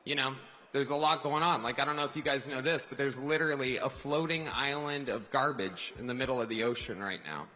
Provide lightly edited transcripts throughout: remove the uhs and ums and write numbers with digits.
you know, there's a lot going on. Like, I don't know if you guys know this, but there's literally a floating island of garbage in the middle of the ocean right now.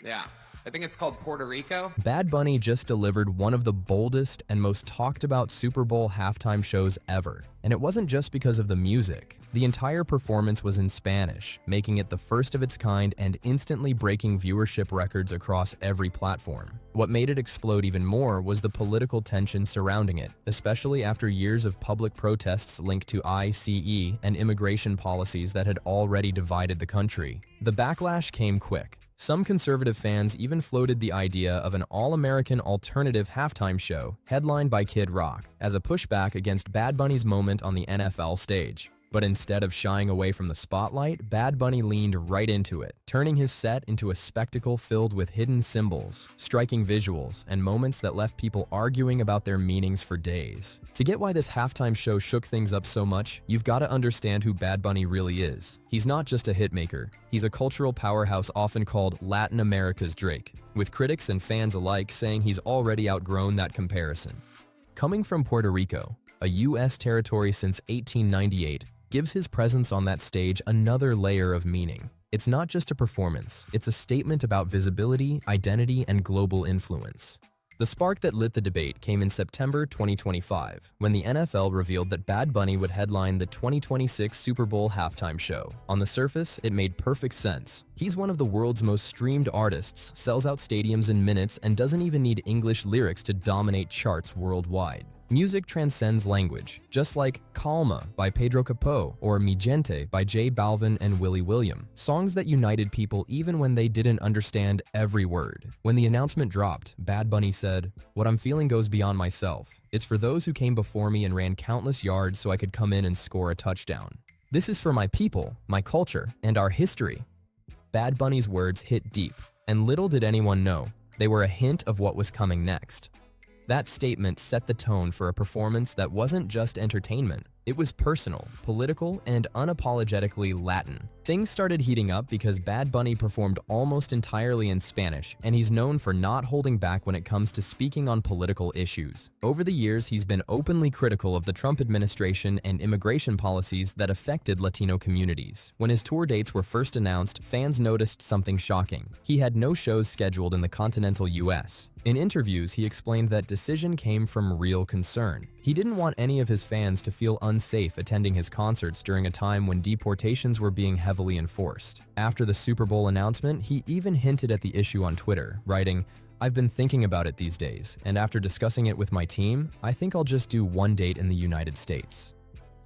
Yeah. I think it's called Puerto Rico. Bad Bunny just delivered one of the boldest and most talked about Super Bowl halftime shows ever. And it wasn't just because of the music. The entire performance was in Spanish, making it the first of its kind and instantly breaking viewership records across every platform. What made it explode even more was the political tension surrounding it, especially after years of public protests linked to ICE and immigration policies that had already divided the country. The backlash came quick. Some conservative fans even floated the idea of an all-American alternative halftime show headlined by Kid Rock as a pushback against Bad Bunny's moment on the NFL stage. But instead of shying away from the spotlight, Bad Bunny leaned right into it, turning his set into a spectacle filled with hidden symbols, striking visuals, and moments that left people arguing about their meanings for days. To get why this halftime show shook things up so much, you've got to understand who Bad Bunny really is. He's not just a hitmaker. He's a cultural powerhouse often called Latin America's Drake, with critics and fans alike saying he's already outgrown that comparison. Coming from Puerto Rico, a U.S. territory since 1898, gives his presence on that stage another layer of meaning. It's not just a performance, it's a statement about visibility, identity, and global influence. The spark that lit the debate came in September 2025, when the NFL revealed that Bad Bunny would headline the 2026 Super Bowl halftime show. On the surface, it made perfect sense. He's one of the world's most streamed artists, sells out stadiums in minutes, and doesn't even need English lyrics to dominate charts worldwide. Music transcends language, just like Calma by Pedro Capó or Mi Gente by J Balvin and Willie William, songs that united people even when they didn't understand every word. When the announcement dropped, Bad Bunny said, "What I'm feeling goes beyond myself. It's for those who came before me and ran countless yards so I could come in and score a touchdown. This is for my people, my culture, and our history." Bad Bunny's words hit deep, and little did anyone know, they were a hint of what was coming next. That statement set the tone for a performance that wasn't just entertainment. It was personal, political, and unapologetically Latin. Things started heating up because Bad Bunny performed almost entirely in Spanish, and he's known for not holding back when it comes to speaking on political issues. Over the years, he's been openly critical of the Trump administration and immigration policies that affected Latino communities. When his tour dates were first announced, fans noticed something shocking. He had no shows scheduled in the continental US. In interviews, he explained that decision came from real concern. He didn't want any of his fans to feel unsafe attending his concerts during a time when deportations were being heavily enforced. After the Super Bowl announcement, he even hinted at the issue on Twitter, writing, "I've been thinking about it these days, and after discussing it with my team, I think I'll just do one date in the United States."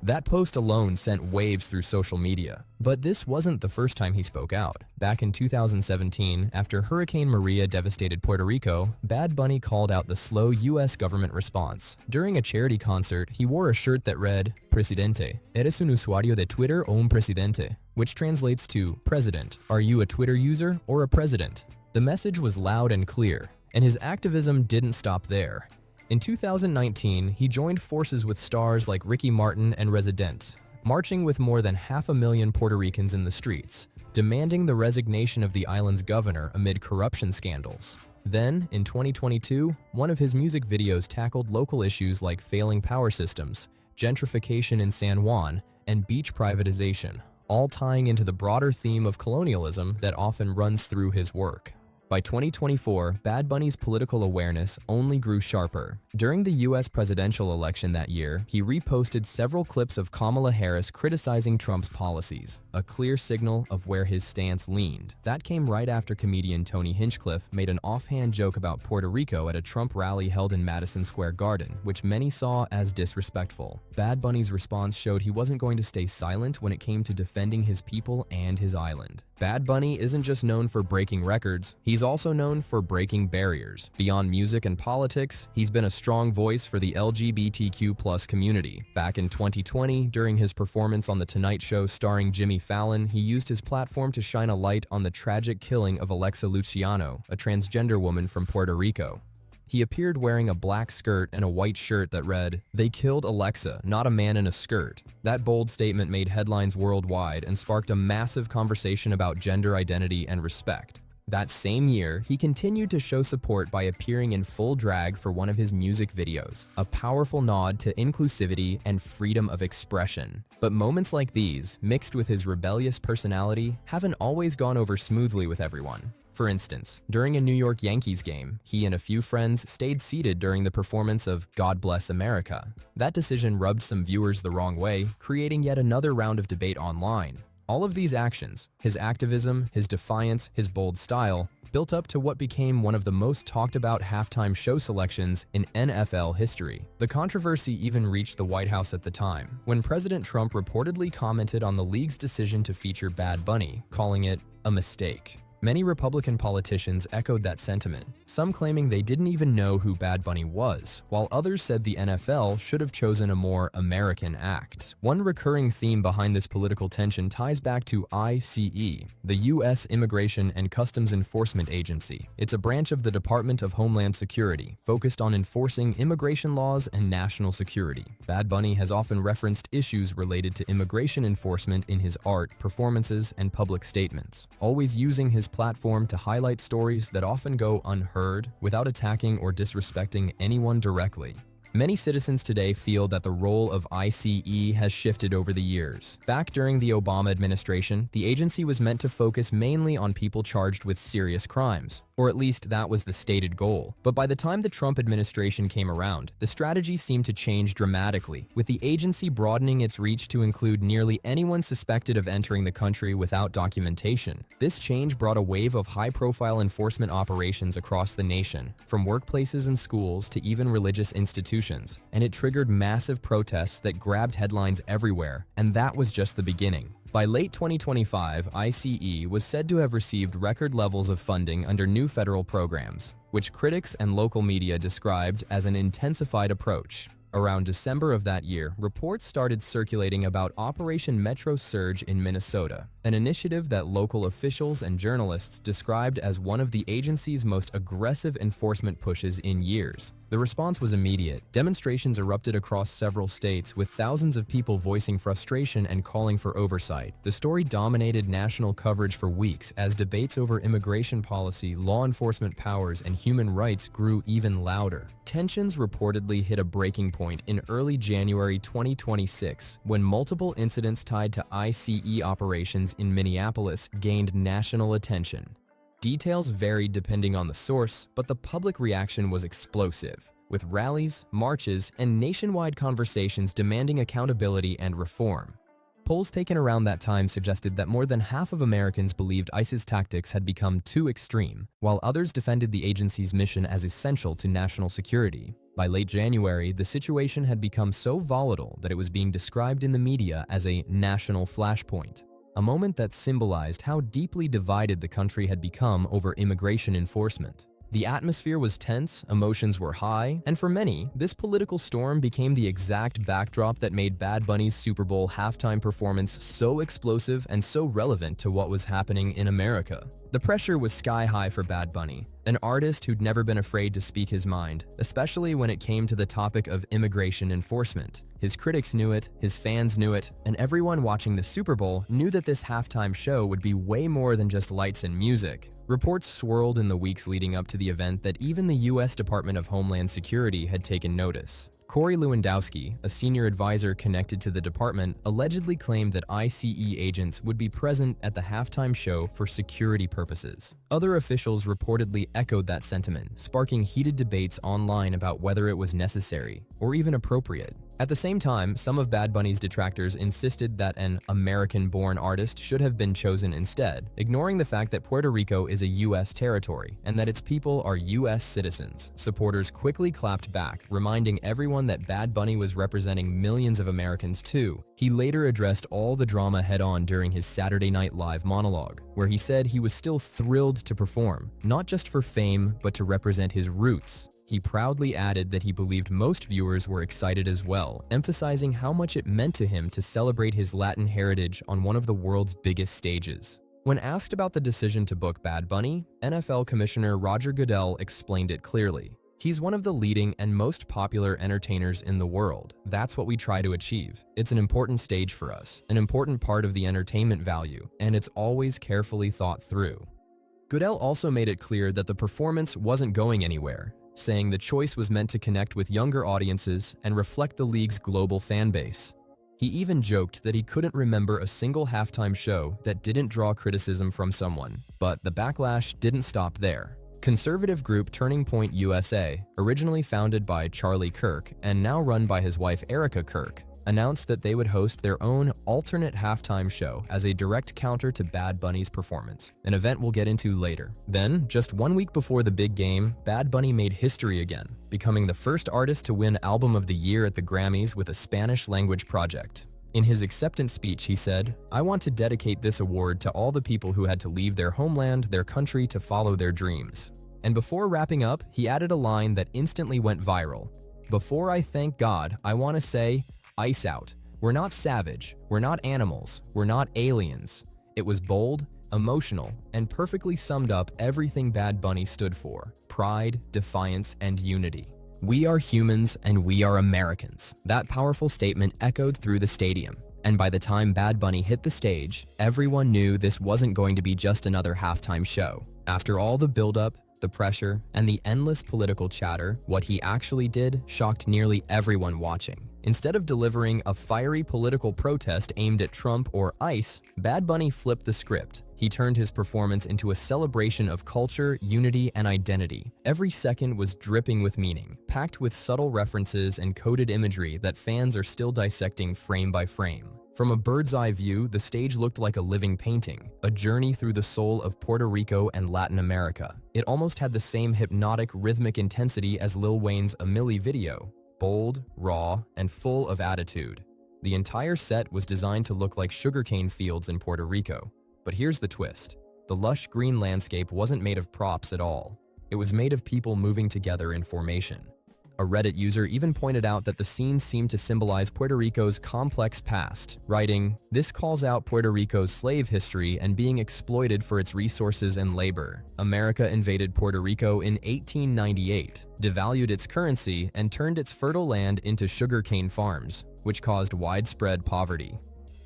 That post alone sent waves through social media. But this wasn't the first time he spoke out. Back in 2017, after Hurricane Maria devastated Puerto Rico, Bad Bunny called out the slow US government response. During a charity concert, he wore a shirt that read, "Presidente, ¿eres un usuario de Twitter o un presidente?" which translates to, "President, are you a Twitter user or a president?" The message was loud and clear, and his activism didn't stop there. In 2019, he joined forces with stars like Ricky Martin and Resident, marching with more than 500,000 Puerto Ricans in the streets, demanding the resignation of the island's governor amid corruption scandals. Then, in 2022, one of his music videos tackled local issues like failing power systems, gentrification in San Juan, and beach privatization, all tying into the broader theme of colonialism that often runs through his work. By 2024, Bad Bunny's political awareness only grew sharper. During the US presidential election that year, he reposted several clips of Kamala Harris criticizing Trump's policies, a clear signal of where his stance leaned. That came right after comedian Tony Hinchcliffe made an offhand joke about Puerto Rico at a Trump rally held in Madison Square Garden, which many saw as disrespectful. Bad Bunny's response showed he wasn't going to stay silent when it came to defending his people and his island. Bad Bunny isn't just known for breaking records, he's also known for breaking barriers. Beyond music and politics, he's been a strong voice for the LGBTQ+ community. Back in 2020, during his performance on The Tonight Show starring Jimmy Fallon, he used his platform to shine a light on the tragic killing of Alexa Luciano, a transgender woman from Puerto Rico. He appeared wearing a black skirt and a white shirt that read, "They killed Alexa, not a man in a skirt." That bold statement made headlines worldwide and sparked a massive conversation about gender identity and respect. That same year, he continued to show support by appearing in full drag for one of his music videos, a powerful nod to inclusivity and freedom of expression. But moments like these, mixed with his rebellious personality, haven't always gone over smoothly with everyone. For instance, during a New York Yankees game, he and a few friends stayed seated during the performance of God Bless America. That decision rubbed some viewers the wrong way, creating yet another round of debate online. All of these actions, his activism, his defiance, his bold style, built up to what became one of the most talked about halftime show selections in NFL history. The controversy even reached the White House at the time, when President Trump reportedly commented on the league's decision to feature Bad Bunny, calling it a mistake. Many Republican politicians echoed that sentiment, some claiming they didn't even know who Bad Bunny was, while others said the NFL should have chosen a more American act. One recurring theme behind this political tension ties back to ICE, the U.S. Immigration and Customs Enforcement Agency. It's a branch of the Department of Homeland Security, focused on enforcing immigration laws and national security. Bad Bunny has often referenced issues related to immigration enforcement in his art, performances, and public statements, always using his platform to highlight stories that often go unheard without attacking or disrespecting anyone directly. Many citizens today feel that the role of ICE has shifted over the years. Back during the Obama administration, the agency was meant to focus mainly on people charged with serious crimes, or at least that was the stated goal. But by the time the Trump administration came around, the strategy seemed to change dramatically, with the agency broadening its reach to include nearly anyone suspected of entering the country without documentation. This change brought a wave of high-profile enforcement operations across the nation, from workplaces and schools to even religious institutions, and it triggered massive protests that grabbed headlines everywhere, and that was just the beginning. By late 2025, ICE was said to have received record levels of funding under new federal programs, which critics and local media described as an intensified approach. Around December of that year, reports started circulating about Operation Metro Surge in Minnesota, an initiative that local officials and journalists described as one of the agency's most aggressive enforcement pushes in years. The response was immediate. Demonstrations erupted across several states, with thousands of people voicing frustration and calling for oversight. The story dominated national coverage for weeks as debates over immigration policy, law enforcement powers, and human rights grew even louder. Tensions reportedly hit a breaking point in early January 2026 when multiple incidents tied to ICE operations in Minneapolis gained national attention. Details varied depending on the source, but the public reaction was explosive, with rallies, marches, and nationwide conversations demanding accountability and reform. Polls taken around that time suggested that more than half of Americans believed ICE's tactics had become too extreme, while others defended the agency's mission as essential to national security. By late January, the situation had become so volatile that it was being described in the media as a national flashpoint, a moment that symbolized how deeply divided the country had become over immigration enforcement. The atmosphere was tense, emotions were high, and for many, this political storm became the exact backdrop that made Bad Bunny's Super Bowl halftime performance so explosive and so relevant to what was happening in America. The pressure was sky high for Bad Bunny, an artist who'd never been afraid to speak his mind, especially when it came to the topic of immigration enforcement. His critics knew it, his fans knew it, and everyone watching the Super Bowl knew that this halftime show would be way more than just lights and music. Reports swirled in the weeks leading up to the event that even the U.S. Department of Homeland Security had taken notice. Corey Lewandowski, a senior advisor connected to the department, allegedly claimed that ICE agents would be present at the halftime show for security purposes. Other officials reportedly echoed that sentiment, sparking heated debates online about whether it was necessary or even appropriate. At the same time, some of Bad Bunny's detractors insisted that an American-born artist should have been chosen instead, ignoring the fact that Puerto Rico is a U.S. territory and that its people are U.S. citizens. Supporters quickly clapped back, reminding everyone that Bad Bunny was representing millions of Americans too. He later addressed all the drama head-on during his Saturday Night Live monologue, where he said he was still thrilled to perform, not just for fame, but to represent his roots. He proudly added that he believed most viewers were excited as well, emphasizing how much it meant to him to celebrate his Latin heritage on one of the world's biggest stages. When asked about the decision to book Bad Bunny, NFL Commissioner Roger Goodell explained it clearly. He's one of the leading and most popular entertainers in the world. That's what we try to achieve. It's an important stage for us, an important part of the entertainment value, and it's always carefully thought through. Goodell also made it clear that the performance wasn't going anywhere, saying the choice was meant to connect with younger audiences and reflect the league's global fan base. He even joked that he couldn't remember a single halftime show that didn't draw criticism from someone. But the backlash didn't stop there. Conservative group Turning Point USA, originally founded by Charlie Kirk and now run by his wife Erica Kirk, announced that they would host their own alternate halftime show as a direct counter to Bad Bunny's performance, an event we'll get into later. Then, just 1 week before the big game, Bad Bunny made history again, becoming the first artist to win Album of the Year at the Grammys with a Spanish-language project. In his acceptance speech, he said, "I want to dedicate this award to all the people who had to leave their homeland, their country, to follow their dreams." And before wrapping up, he added a line that instantly went viral. "Before I thank God, I want to say, ice out. We're not savage, we're not animals, we're not aliens." It was bold, emotional, and perfectly summed up everything Bad Bunny stood for: pride, defiance, and unity. "We are humans and we are Americans." That powerful statement echoed through the stadium. And by the time Bad Bunny hit the stage, everyone knew this wasn't going to be just another halftime show. After all the buildup, the pressure, and the endless political chatter, what he actually did shocked nearly everyone watching. Instead of delivering a fiery political protest aimed at Trump or ICE, Bad Bunny flipped the script. He turned his performance into a celebration of culture, unity, and identity. Every second was dripping with meaning, packed with subtle references and coded imagery that fans are still dissecting frame by frame. From a bird's-eye view, the stage looked like a living painting, a journey through the soul of Puerto Rico and Latin America. It almost had the same hypnotic, rhythmic intensity as Lil Wayne's A Milli video, bold, raw, and full of attitude. The entire set was designed to look like sugarcane fields in Puerto Rico. But here's the twist. The lush green landscape wasn't made of props at all. It was made of people moving together in formation. A Reddit user even pointed out that the scene seemed to symbolize Puerto Rico's complex past, writing, "This calls out Puerto Rico's slave history and being exploited for its resources and labor. America invaded Puerto Rico in 1898, devalued its currency, and turned its fertile land into sugarcane farms, which caused widespread poverty."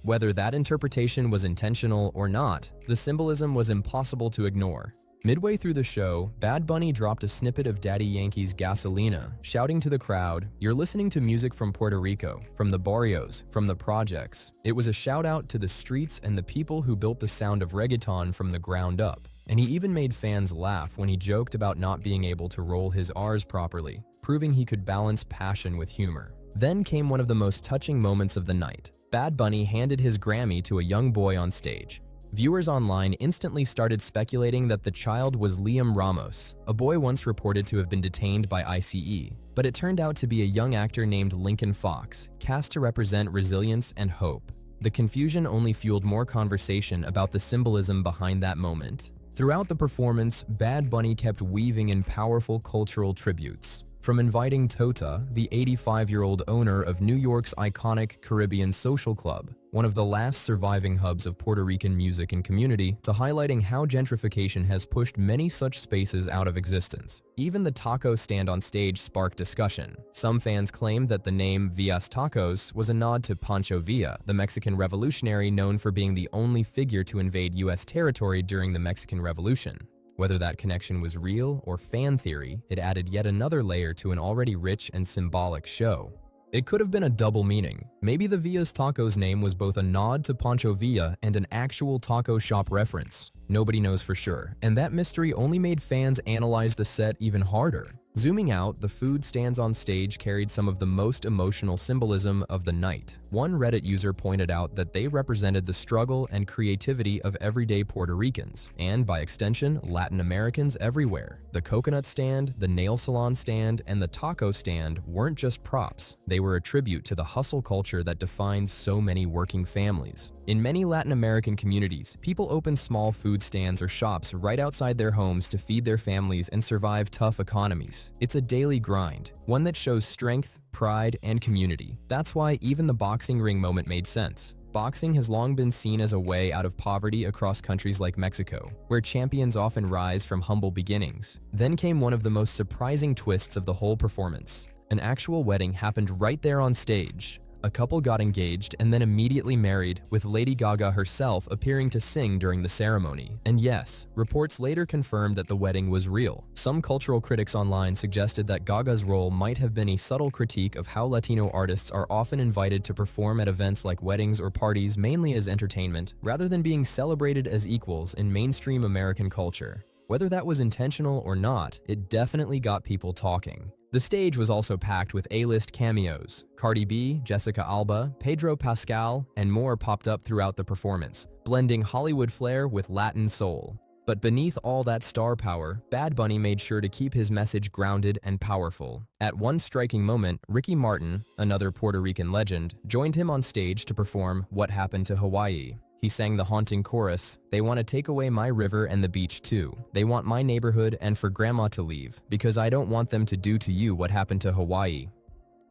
Whether that interpretation was intentional or not, the symbolism was impossible to ignore. Midway through the show, Bad Bunny dropped a snippet of Daddy Yankee's Gasolina, shouting to the crowd, "You're listening to music from Puerto Rico, from the barrios, from the projects." It was a shout out to the streets and the people who built the sound of reggaeton from the ground up. And he even made fans laugh when he joked about not being able to roll his R's properly, proving he could balance passion with humor. Then came one of the most touching moments of the night. Bad Bunny handed his Grammy to a young boy on stage. Viewers online instantly started speculating that the child was Liam Ramos, a boy once reported to have been detained by ICE, but it turned out to be a young actor named Lincoln Fox, cast to represent resilience and hope. The confusion only fueled more conversation about the symbolism behind that moment. Throughout the performance, Bad Bunny kept weaving in powerful cultural tributes. From inviting Tota, the 85-year-old owner of New York's iconic Caribbean social club, one of the last surviving hubs of Puerto Rican music and community, to highlighting how gentrification has pushed many such spaces out of existence. Even the taco stand on stage sparked discussion. Some fans claimed that the name Villa's Tacos was a nod to Pancho Villa, the Mexican revolutionary known for being the only figure to invade U.S. territory during the Mexican Revolution. Whether that connection was real or fan theory, it added yet another layer to an already rich and symbolic show. It could have been a double meaning. Maybe the Villa's Tacos name was both a nod to Pancho Villa and an actual taco shop reference. Nobody knows for sure, and that mystery only made fans analyze the set even harder. Zooming out, the food stands on stage carried some of the most emotional symbolism of the night. One Reddit user pointed out that they represented the struggle and creativity of everyday Puerto Ricans, and by extension, Latin Americans everywhere. The coconut stand, the nail salon stand, and the taco stand weren't just props. They were a tribute to the hustle culture that defines so many working families. In many Latin American communities, people open small food stands or shops right outside their homes to feed their families and survive tough economies. It's a daily grind, one that shows strength, pride, and community. That's why even the boxing ring moment made sense. Boxing has long been seen as a way out of poverty across countries like Mexico, where champions often rise from humble beginnings. Then came one of the most surprising twists of the whole performance. An actual wedding happened right there on stage. a couple got engaged and then immediately married, with Lady Gaga herself appearing to sing during the ceremony. And yes, reports later confirmed that the wedding was real. Some cultural critics online suggested that Gaga's role might have been a subtle critique of how Latino artists are often invited to perform at events like weddings or parties mainly as entertainment, rather than being celebrated as equals in mainstream American culture. Whether that was intentional or not, it definitely got people talking. The stage was also packed with A-list cameos. Cardi B, Jessica Alba, Pedro Pascal, and more popped up throughout the performance, blending Hollywood flair with Latin soul. But beneath all that star power, Bad Bunny made sure to keep his message grounded and powerful. At one striking moment, Ricky Martin, another Puerto Rican legend, joined him on stage to perform What Happened to Hawaii. He sang the haunting chorus, "They want to take away my river and the beach too. They want my neighborhood and for grandma to leave, because I don't want them to do to you what happened to Hawaii."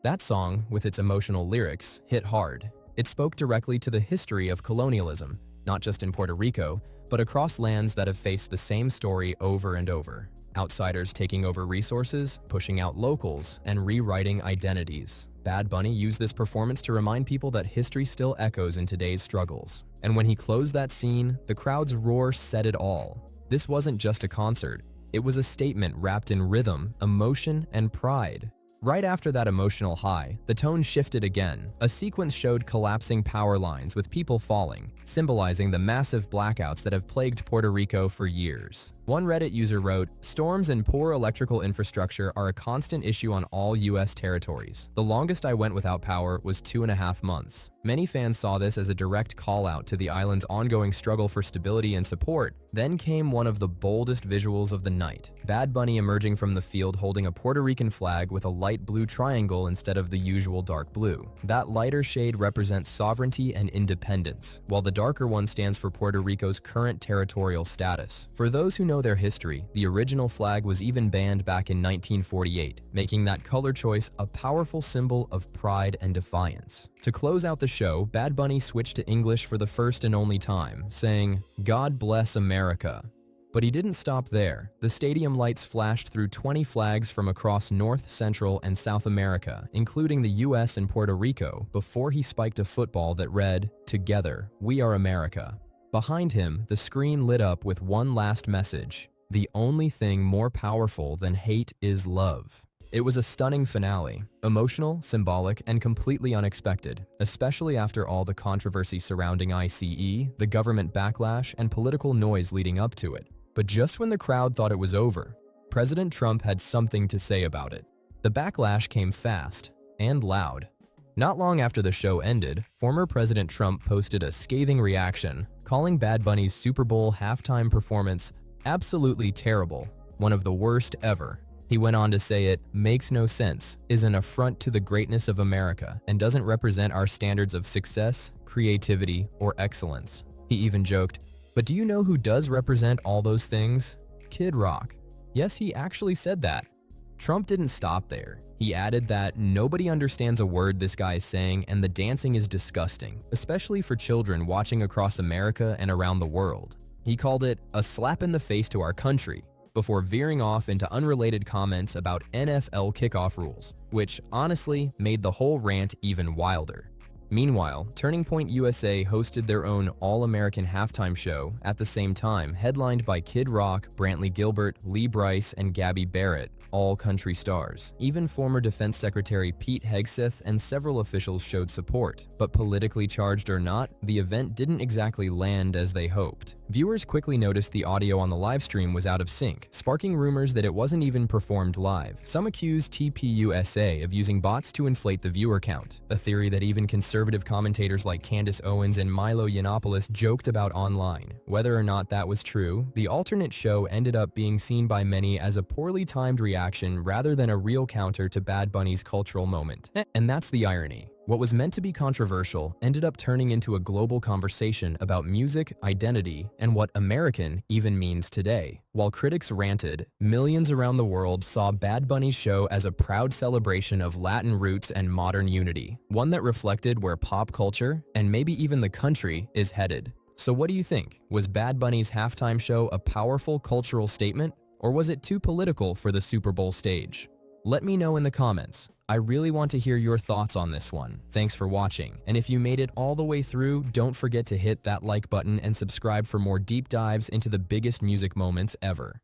That song, with its emotional lyrics, hit hard. It spoke directly to the history of colonialism, not just in Puerto Rico, but across lands that have faced the same story over and over. Outsiders taking over resources, pushing out locals, and rewriting identities. Bad Bunny used this performance to remind people that history still echoes in today's struggles. And when he closed that scene, the crowd's roar said it all. This wasn't just a concert. It was a statement wrapped in rhythm, emotion, and pride. Right after that emotional high, the tone shifted again. A sequence showed collapsing power lines with people falling, symbolizing the massive blackouts that have plagued Puerto Rico for years. One Reddit user wrote, "Storms and poor electrical infrastructure are a constant issue on all US territories. The longest I went without power was 2.5 months. Many fans saw this as a direct call-out to the island's ongoing struggle for stability and support. Then came one of the boldest visuals of the night. Bad Bunny emerging from the field holding a Puerto Rican flag with a light blue triangle instead of the usual dark blue. That lighter shade represents sovereignty and independence, while the darker one stands for Puerto Rico's current territorial status. For those who know their history, the original flag was even banned back in 1948, making that color choice a powerful symbol of pride and defiance. To close out the show, Bad Bunny switched to English for the first and only time, saying, "God bless America." But he didn't stop there. The stadium lights flashed through 20 flags from across North, Central, and South America, including the US and Puerto Rico, before he spiked a football that read, "Together, we are America." Behind him, the screen lit up with one last message: "The only thing more powerful than hate is love." It was a stunning finale, emotional, symbolic, and completely unexpected, especially after all the controversy surrounding ICE, the government backlash, and political noise leading up to it. But just when the crowd thought it was over, President Trump had something to say about it. The backlash came fast and loud. Not long after the show ended, former President Trump posted a scathing reaction, calling Bad Bunny's Super Bowl halftime performance absolutely terrible, one of the worst ever. He went on to say it makes no sense, is an affront to the greatness of America, and doesn't represent our standards of success, creativity, or excellence. He even joked, "But do you know who does represent all those things? Kid Rock." Yes, he actually said that. Trump didn't stop there. He added that nobody understands a word this guy is saying and the dancing is disgusting, especially for children watching across America and around the world. He called it a slap in the face to our country, before veering off into unrelated comments about NFL kickoff rules, which honestly made the whole rant even wilder. Meanwhile, Turning Point USA hosted their own All-American halftime show at the same time, headlined by Kid Rock, Brantley Gilbert, Lee Brice, and Gabby Barrett, all country stars. Even former Defense Secretary Pete Hegseth and several officials showed support. But politically charged or not, the event didn't exactly land as they hoped. Viewers quickly noticed the audio on the livestream was out of sync, sparking rumors that it wasn't even performed live. Some accused TPUSA of using bots to inflate the viewer count, a theory that even conservative commentators like Candace Owens and Milo Yiannopoulos joked about online. Whether or not that was true, the alternate show ended up being seen by many as a poorly timed reaction rather than a real counter to Bad Bunny's cultural moment. And that's the irony. What was meant to be controversial ended up turning into a global conversation about music, identity, and what American even means today. While critics ranted, millions around the world saw Bad Bunny's show as a proud celebration of Latin roots and modern unity, one that reflected where pop culture, and maybe even the country, is headed. So what do you think? Was Bad Bunny's halftime show a powerful cultural statement, or was it too political for the Super Bowl stage? Let me know in the comments. I really want to hear your thoughts on this one. Thanks for watching, and if you made it all the way through, don't forget to hit that like button and subscribe for more deep dives into the biggest music moments ever.